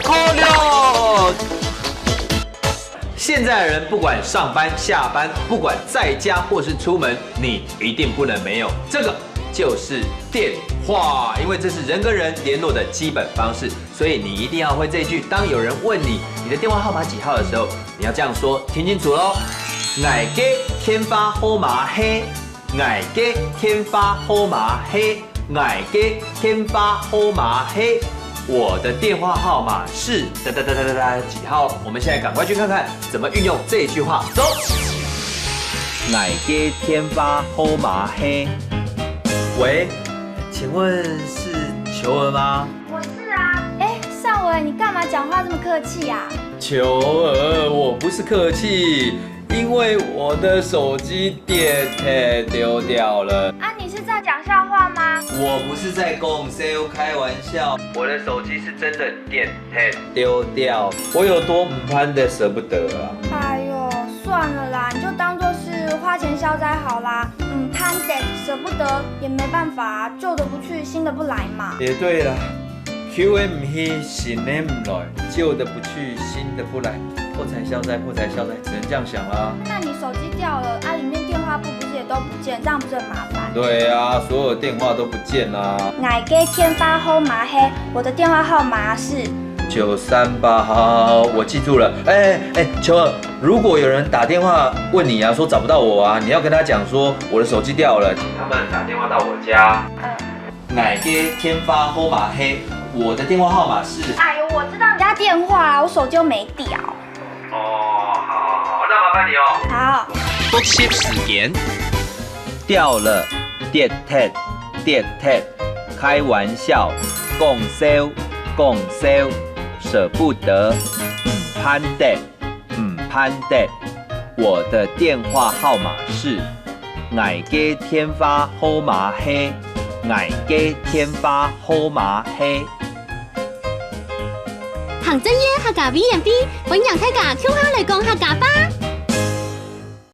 可了。现在的人不管上班下班，不管在家或是出门，你一定不能没有这个，就是电话，因为这是人跟人联络的基本方式，所以你一定要会这句。当有人问你的电话号码几号的时候，你要这样说，听清楚喽。爱嘅天花号码嘿，爱嘅天花号码嘿，爱嘅天花号码嘿。我的电话号码是几号？我们现在赶快去看看怎么运用这句话。走。爱嘅天花号码嘿。喂，请问是球儿吗？我是啊。少伟，你干嘛讲话这么客气呀？球儿，我不是客气，因为我的手机电丢掉了。啊，你是在讲笑话吗？我不是在跟 sale 开玩笑，我的手机是真的电丢掉，我有多唔攀的舍不得啊！哎呦，算了啦，你就当做是花钱消灾好啦。攀得舍不得也没办法啊，旧的不去，新的不来嘛。也对啦，旧的唔去，新的唔来，旧的不去，新的不来，破财消灾，破财消灾，只能这样想啦。那你手机掉了啊，里面电话簿不是也都不见，这样不是很麻烦？对啊，所有电话都不见啦。爱嘅天花号码嘿，我的电话号码是938，好，我记住了。球儿，如果有人打电话问你啊，说找不到我啊，你要跟他讲说我的手机掉了，他们打电话到我家。爱嘅天花号码嘿，我的电话号码是。哎呦，我知道你家电话啊，我手机又没掉。哦，好，那麻烦你哦。好。复习时间。掉了，跌跌，开玩笑，讲笑，舍不得，攀得，我的电话号码是，爱嘅天花号码嘿，爱嘅天花号码嘿。行真嘢客家 V&B，揾人睇架 Q 下嚟講客家話。